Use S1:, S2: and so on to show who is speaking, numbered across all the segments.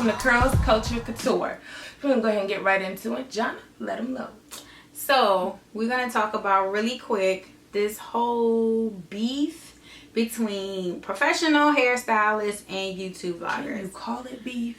S1: welcome to Curls, Culture, Couture. We're going to go ahead and get right into it. Jonna, let them know.
S2: So, we're going to talk about really quick this whole beef between professional hairstylists and YouTube vloggers.
S1: Can you call it beef?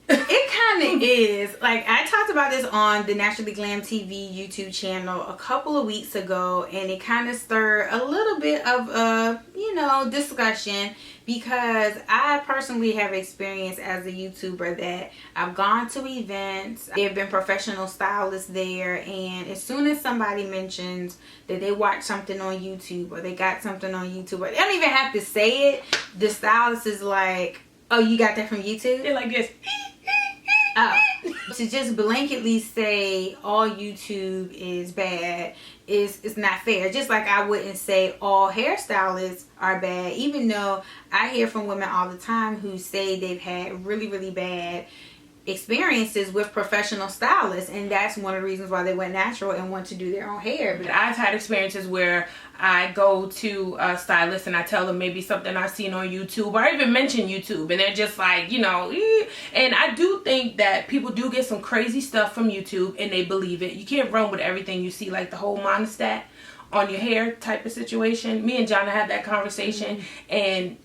S2: It kind of is. Like, I talked about this on the Naturally Glam TV YouTube channel a couple of weeks ago, and it kind of stirred a little bit of a, discussion, because I personally have experience as a YouTuber that I've gone to events, there have been professional stylists there, and as soon as somebody mentions that they watch something on YouTube or they got something on YouTube, or they don't even have to say it, the stylist is like, oh, you got that from YouTube?
S1: They're like this.
S2: Oh, to just blanketly say all YouTube is bad is not fair. Just like I wouldn't say all hairstylists are bad, even though I hear from women all the time who say they've had really, really bad experiences with professional stylists, and that's one of the reasons why they went natural and want to do their own hair.
S1: But I've had experiences where I go to a stylist and I tell them maybe something I've seen on YouTube, or I even mention YouTube, and they're just like, and I do think that people do get some crazy stuff from YouTube and they believe it. You can't run with everything you see, like the whole monostat on your hair type of situation. Me and Jonna had that conversation, and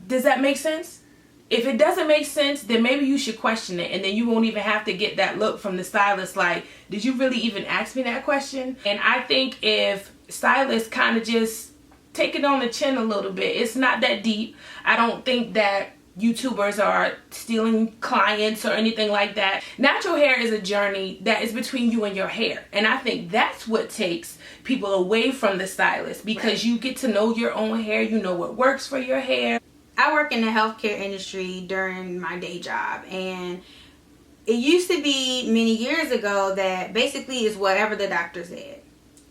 S1: does that make sense? If it doesn't make sense, then maybe you should question it, and then you won't even have to get that look from the stylist like, did you really even ask me that question? And I think if stylists kind of just take it on the chin a little bit, it's not that deep. I don't think that YouTubers are stealing clients or anything like that. Natural hair is a journey that is between you and your hair, and I think that's what takes people away from the stylist, because you get to know your own hair, you know what works for your hair.
S2: I work in the healthcare industry during my day job, and it used to be many years ago that basically is whatever the doctor said.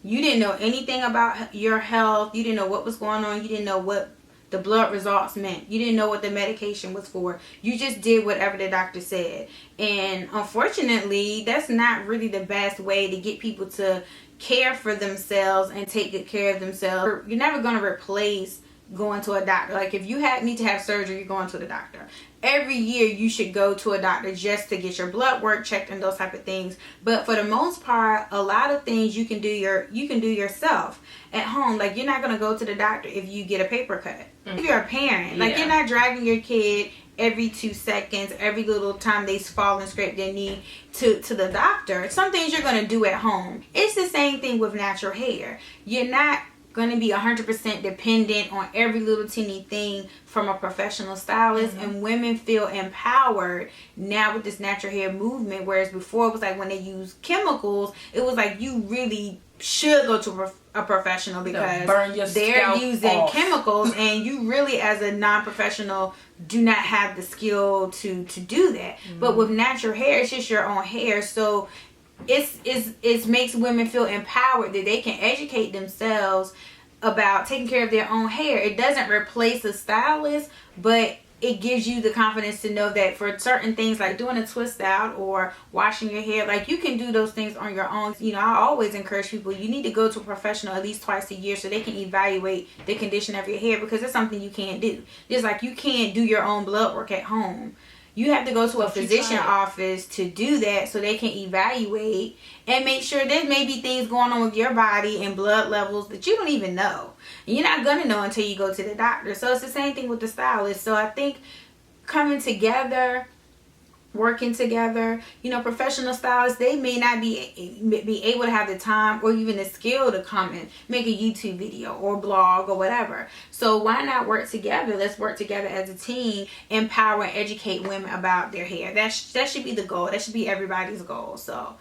S2: You didn't know anything about your health. You didn't know what was going on. You didn't know what the blood results meant. You didn't know what the medication was for. You just did whatever the doctor said. And unfortunately, that's not really the best way to get people to care for themselves and take good care of themselves. You're never going to replace going to a doctor. Like, if you need to have surgery, you're going to the doctor. Every year you should go to a doctor just to get your blood work checked and those type of things. But for the most part, a lot of things you can do yourself at home. Like, you're not going to go to the doctor if you get a paper cut. If you're a parent, like, you're not dragging your kid every 2 seconds, every little time they fall and scrape their knee to the doctor. Some things you're going to do at home. It's the same thing with natural hair. You're not going to be 100% dependent on every little teeny thing from a professional stylist. And women feel empowered now with this natural hair movement, whereas before it was like when they use chemicals, it was like you really should go to a professional because they're using chemicals, and you really, as a non-professional, do not have the skill to do that. But with natural hair, it's just your own hair, so it makes women feel empowered that they can educate themselves about taking care of their own hair. It doesn't replace a stylist, but it gives you the confidence to know that for certain things like doing a twist out or washing your hair, like, you can do those things on your own. I always encourage people, you need to go to a professional at least twice a year so they can evaluate the condition of your hair, because it's something you can't do. Just like you can't do your own blood work at home. You have to go to a physician office to do that so they can evaluate and make sure there may be things going on with your body and blood levels that you don't even know. You're not going to know until you go to the doctor. So it's the same thing with the stylist. So I think coming together, working together, professional stylists, they may not be able to have the time or even the skill to come and make a YouTube video or blog or whatever. So why not work together? Let's work together as a team, empower and educate women about their hair. That should be the goal. That should be everybody's goal. So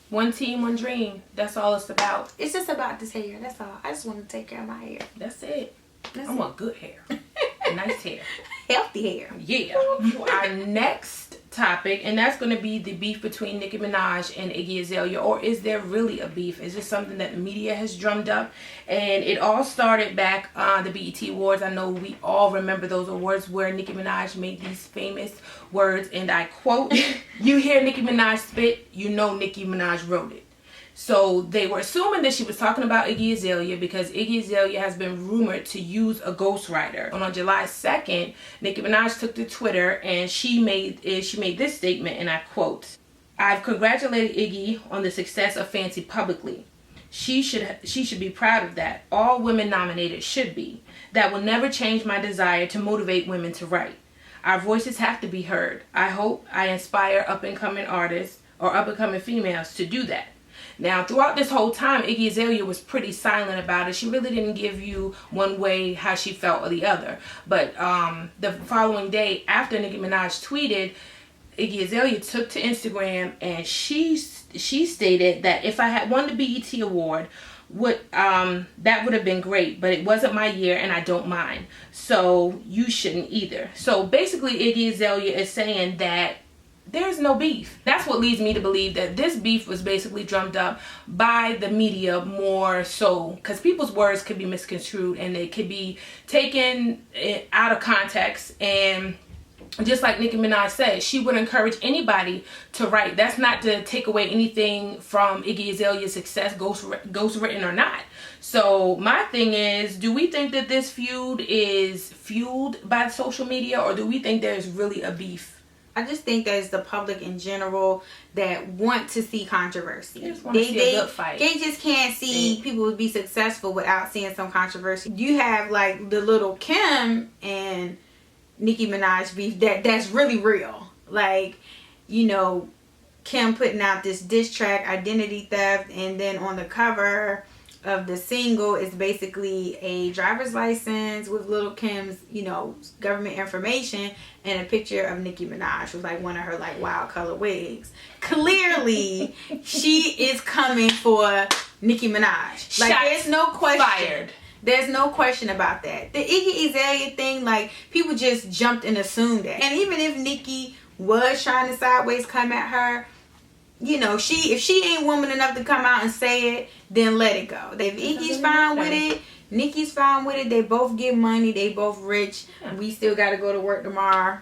S1: one team, one dream. That's all it's about.
S2: It's just about this hair. That's all. I just want to take care of my hair.
S1: That's it. I want good hair. Nice hair.
S2: Healthy hair.
S1: Yeah. Our next topic, and that's going to be the beef between Nicki Minaj and Iggy Azalea. Or is there really a beef? Is this something that the media has drummed up? And it all started back on the BET Awards. I know we all remember those awards where Nicki Minaj made these famous words, and I quote, "You hear Nicki Minaj spit, you know Nicki Minaj wrote it." So they were assuming that she was talking about Iggy Azalea because Iggy Azalea has been rumored to use a ghostwriter. And on July 2nd, Nicki Minaj took to Twitter and she made this statement, and I quote, "I've congratulated Iggy on the success of Fancy publicly. She should be proud of that. All women nominated should be. That will never change my desire to motivate women to write. Our voices have to be heard. I hope I inspire up-and-coming artists or up-and-coming females to do that." Now, throughout this whole time, Iggy Azalea was pretty silent about it. She really didn't give you one way how she felt or the other. But the following day, after Nicki Minaj tweeted, Iggy Azalea took to Instagram and she stated that if I had won the BET Award, that would have been great, but it wasn't my year and I don't mind. So you shouldn't either. So basically, Iggy Azalea is saying that there's no beef. That's what leads me to believe that this beef was basically drummed up by the media more so, because people's words could be misconstrued and they could be taken out of context. And just like Nicki Minaj said, she would encourage anybody to write. That's not to take away anything from Iggy Azalea's success, ghostwritten or not. So my thing is, do we think that this feud is fueled by social media, or do we think there's really a beef?
S2: I just think that it's the public in general that want to see controversy.
S1: They just want to see a good fight.
S2: They just can't see people be successful without seeing some controversy. You have like the little Kim and Nicki Minaj beef that's really real. Like, you know, Kim putting out this diss track, Identity Theft, and then on the cover of the single is basically a driver's license with Little Kim's, you know, government information and a picture of Nicki Minaj with like one of her like wild color wigs. Clearly, she is coming for Nicki Minaj. Like, there's no question.
S1: Fired.
S2: There's no question about that. The Iggy Azalea thing, like, people just jumped and assumed that. And even if Nicki was trying to sideways come at her, you know, if she ain't woman enough to come out and say it, then let it go. If Iggy's fine with it, Nicki's fine with it, they both get money, they both rich, we still got to go to work tomorrow.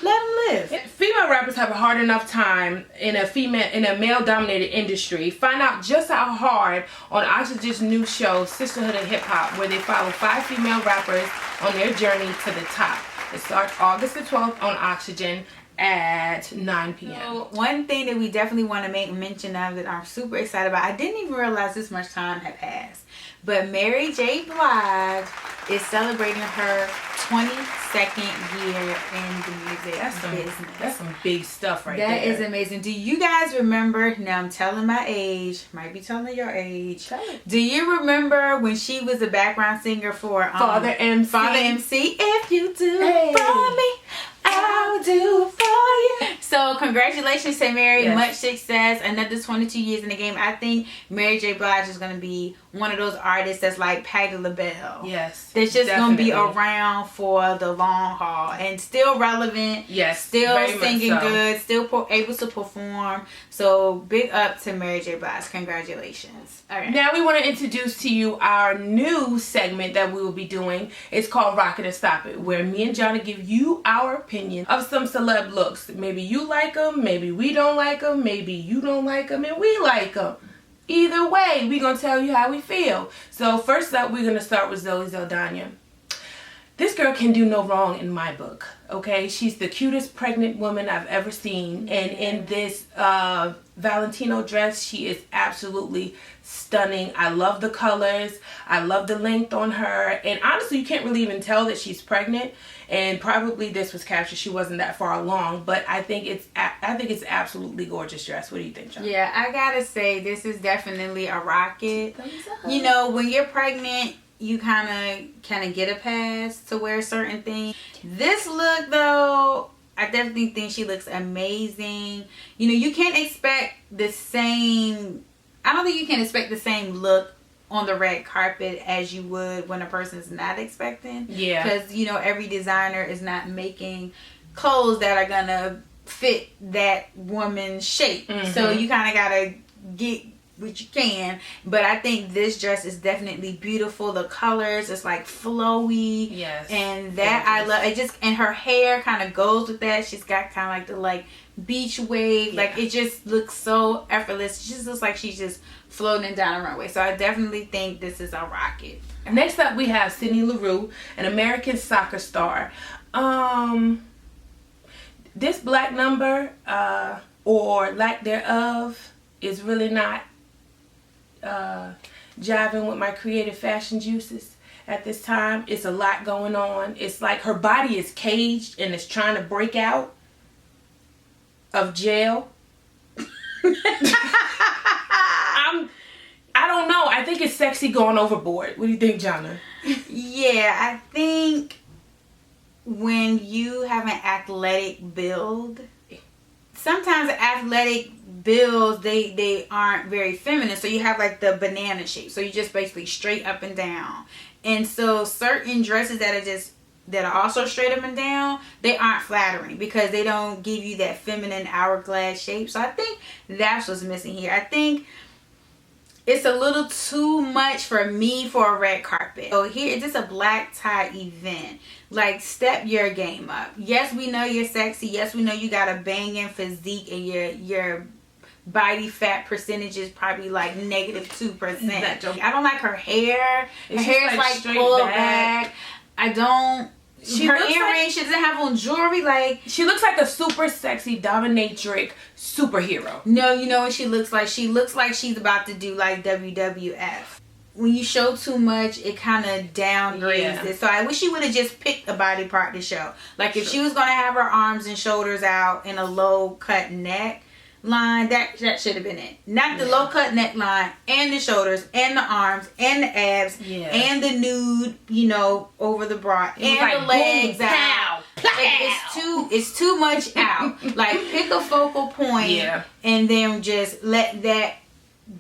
S2: Let them live.
S1: Yeah, female rappers have a hard enough time in a male-dominated industry. Find out just how hard on Oxygen's new show, Sisterhood of Hip Hop, where they follow 5 female rappers on their journey to the top. It starts August the 12th on Oxygen at 9 p.m.
S2: So one thing that we definitely want to make mention of that I'm super excited about, I didn't even realize this much time had passed, but Mary J. Blige is celebrating her 22nd year in the music business.
S1: That's some big stuff right there.
S2: That is amazing. Do you guys remember, now I'm telling my age, might be telling your age. Do you remember when she was a background singer for
S1: Father MC?
S2: Father MC, if you do for me, I'll do for you. So congratulations to Mary.
S1: Yes.
S2: Much success. Another 22 years in the game. I think Mary J. Blige is going to be one of those artists that's like Patti LaBelle.
S1: Yes.
S2: That's just going to be around for the long haul and still relevant.
S1: Yes.
S2: Still singing good. Still able to perform. So big up to Mary J. Blige. Congratulations. All right.
S1: Now we want to introduce to you our new segment that we will be doing. It's called Rock It or Stop It, where me and Johnny give you our opinion of some celeb looks. Maybe you like them, maybe we don't like them, maybe you don't like them and we like them. Either way, we're going to tell you how we feel. So first up, we're going to start with Zoe Saldana. This girl can do no wrong in my book, okay? She's the cutest pregnant woman I've ever seen. And in this Valentino dress, she is absolutely stunning. I love the colors. I love the length on her. And honestly, you can't really even tell that she's pregnant. And probably this was captured. She wasn't that far along. But I think it's absolutely gorgeous dress. What do you think, John?
S2: Yeah, I gotta say, this is definitely a rocket. You know, when you're pregnant, you kind of get a pass to wear certain things. This look, though, I definitely think she looks amazing. You know, you can't expect the same... I don't think you can expect the same look on the red carpet as you would when a person's not expecting. Yeah. Because, you know, every designer is not making clothes that are going to fit that woman's shape. Mm-hmm. So you kind of got to which you can, but I think this dress is definitely beautiful. The colors, it's like flowy.
S1: Yes.
S2: And that I love. It just, and her hair kind of goes with that. She's got kind of like the like beach wave.
S1: Yeah.
S2: Like it just looks so effortless. She just looks like she's just floating down a runway. So I definitely think this is a rocket.
S1: Next up we have Sydney LaRue, an American soccer star. This black number, or lack thereof, is really not jiving with my creative fashion juices at this time. It's a lot going on. It's like her body is caged and it's trying to break out of jail. I don't know. I think it's sexy going overboard. What do you think, Jonna?
S2: Yeah, I think when you have an athletic build, sometimes athletic builds, they aren't very feminine. So you have like the banana shape. So you just basically straight up and down. And so certain dresses that are also straight up and down, they aren't flattering because they don't give you that feminine hourglass shape. So I think that's what's missing here. I think it's a little too much for me for a red carpet. So here, it's just a black tie event. Like, step your game up. Yes, we know you're sexy. Yes, we know you got a banging physique and your body fat percentage is probably like -2%. I don't like her hair. Her hair is like pulled back. I don't. Her earrings, she doesn't have on jewelry. Like,
S1: she looks like a super sexy dominatrix superhero.
S2: No, you know what she looks like? She looks like she's about to do like WWF. When you show too much, it kind of downgrades it. So I wish she would have just picked a body part to show. Like if she was going to have her arms and shoulders out in a low cut neck line, that should have been it. Not the low cut neckline and the shoulders and the arms and the abs and the nude, over the bra and like the legs
S1: boom,
S2: out. Like it's too much out. Like pick a focal point and then just let that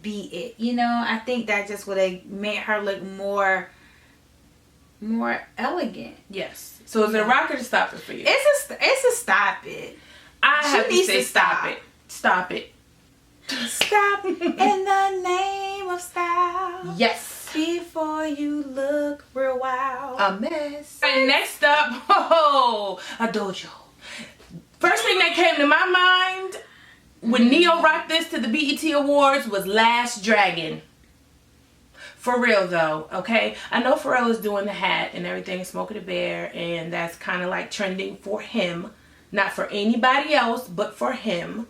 S2: be it. I think that just would have made her look more elegant.
S1: Yes. So is it a rock or a stop it for you?
S2: It's a stop it.
S1: I have to say stop it. Stop it.
S2: Stop in the name of style.
S1: Yes.
S2: Before you look real wild.
S1: A mess. And next up, a dojo. First thing that came to my mind when Neo rocked this to the BET Awards was Last Dragon. For real though, okay? I know Pharrell is doing the hat and everything, Smokey the Bear, and that's kind of like trending for him. Not for anybody else, but for him.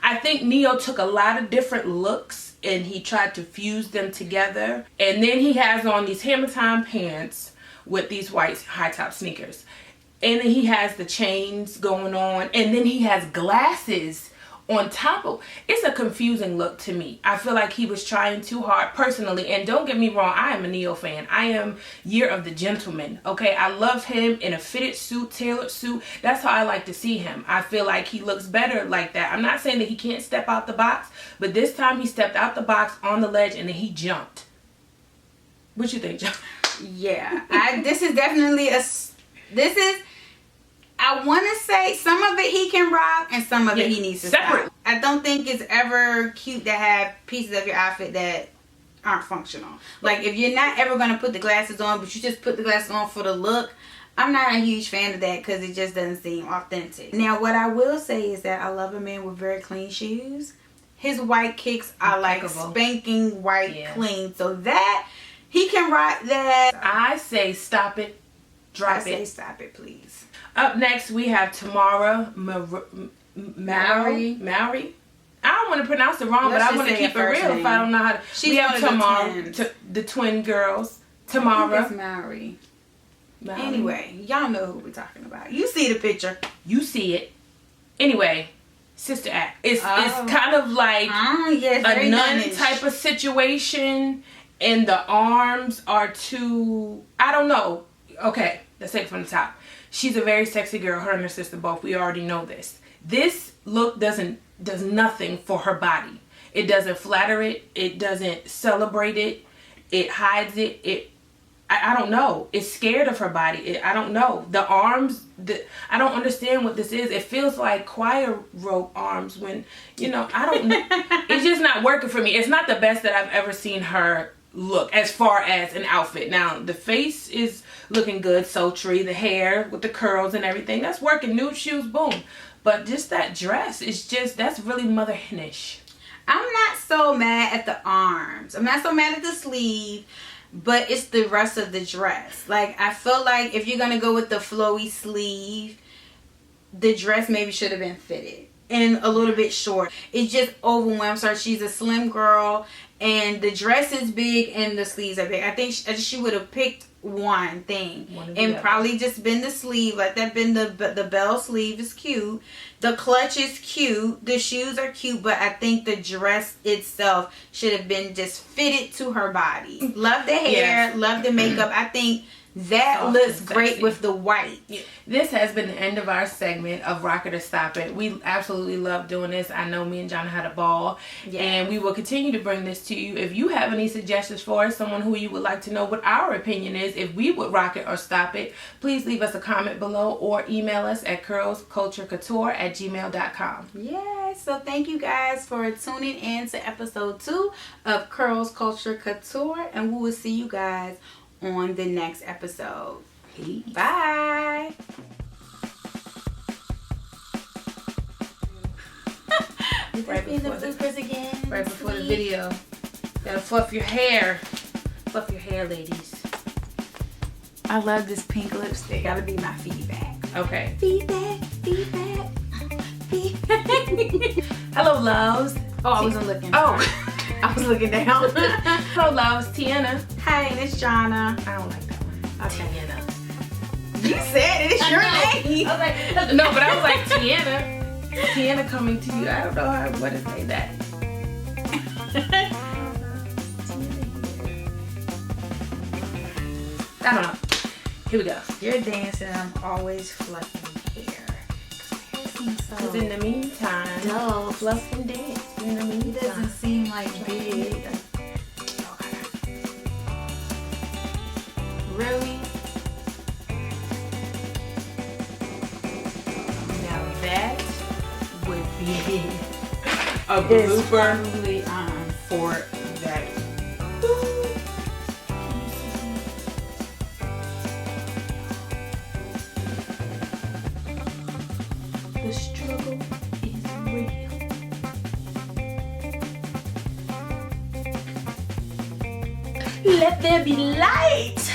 S1: I think Neo took a lot of different looks and he tried to fuse them together. And then he has on these Hammer Time pants with these white high top sneakers. And then he has the chains going on. And then he has glasses on top of. It's a confusing look to me. I feel like he was trying too hard personally. And don't get me wrong, I am a Neo fan. I am Year of the Gentleman. Okay, I love him in a fitted suit, tailored suit. That's how I like to see him. I feel like he looks better like that. I'm not saying that he can't step out the box, but this time he stepped out the box on the ledge and then he jumped. What you think, John?
S2: Yeah, this is definitely I want to say some of it he can rock and some of it he needs to stop. I don't think it's ever cute to have pieces of your outfit that aren't functional. Like if you're not ever going to put the glasses on, but you just put the glasses on for the look, I'm not a huge fan of that because it just doesn't seem authentic. Now what I will say is that I love a man with very clean shoes. His white kicks are like spanking white clean. So that, he can rock that.
S1: I say stop it, drop it.
S2: I say stop it, please.
S1: Up next, we have Tamara Mallory. I don't want to pronounce it wrong, but I want to keep it real if I don't know how to. We have Tamara, the twin girls. Tamara.
S2: It's Mallory. Anyway, y'all know who we're talking about. You see the picture.
S1: You see it. Anyway, Sister Act. It's kind of like a nun type of situation, and the arms are too. I don't know. Okay, let's take it from the top. She's a very sexy girl, her and her sister both. We already know this. This look does nothing for her body. It doesn't flatter it. It doesn't celebrate it. It hides it. I don't know. It's scared of her body. I don't know. The arms, I don't understand what this is. It feels like choir rope arms when, you know, I don't know. It's just not working for me. It's not the best that I've ever seen her look as far as an outfit. Now, the face is looking good, sultry. The hair with the curls and everything, that's working. Nude shoes, boom. But just that dress is just, that's really mother henish.
S2: I'm not so mad at the arms. I'm not so mad at the sleeve. But it's the rest of the dress. Like, I feel like if you're going to go with the flowy sleeve, the dress maybe should have been fitted and a little bit short. It just overwhelms her. She's a slim girl and the dress is big and the sleeves are big. I think she would have picked one thing and probably just been the sleeve. Let that been the bell sleeve is cute. The clutch is cute. The shoes are cute, but I think the dress itself should have been just fitted to her body. Love the hair, yes. Love the makeup. I think that looks great with the white.
S1: Yeah. This has been the end of our segment of Rock It or Stop It. We absolutely love doing this. I know me and John had a ball. Yes. And we will continue to bring this to you. If you have any suggestions for us, someone who you would like to know what our opinion is, if we would rock it or stop it, please leave us a comment below or email us at curlsculturecouture@gmail.com.
S2: Yes, so thank you guys for tuning in to episode 2 of Curls Culture Couture. And we will see you guys on the next episode.
S1: Peace.
S2: Bye.
S1: Right before the video. Gotta fluff your hair. Fluff your hair, ladies.
S2: I love this pink lipstick. Gotta be my feedback.
S1: Okay.
S2: Feedback.
S1: Hello, loves.
S2: Oh, I wasn't looking.
S1: Oh.
S2: I was looking down.
S1: Hello, loves. Tiana.
S2: Hey, it's Jonna.
S1: I don't like that one.
S2: Okay.
S1: Tiana.
S2: You said it. It's your name.
S1: I was like, no, but I was like, Tiana. Tiana coming to you. I don't know what to say that. I don't know. Here we go.
S2: You're dancing. I'm always fluffing hair.
S1: Because in the meantime,
S2: dull,
S1: fluff and dance. In the meantime,
S2: it doesn't seem like big. Really?
S1: Now that would be a blooper for that. The struggle is real. Let there be light.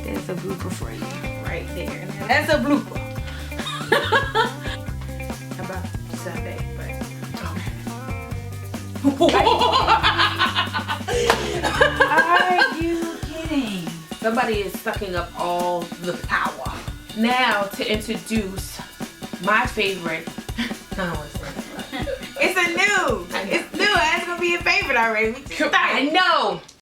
S2: There's a blooper for you right there. Now, that's a blooper.
S1: About Sunday, but
S2: Are you kidding?
S1: Somebody is sucking up all the power. Now to introduce my favorite. I don't want to say that.
S2: It's a new. It's new. That's gonna be a favorite already.
S1: I know.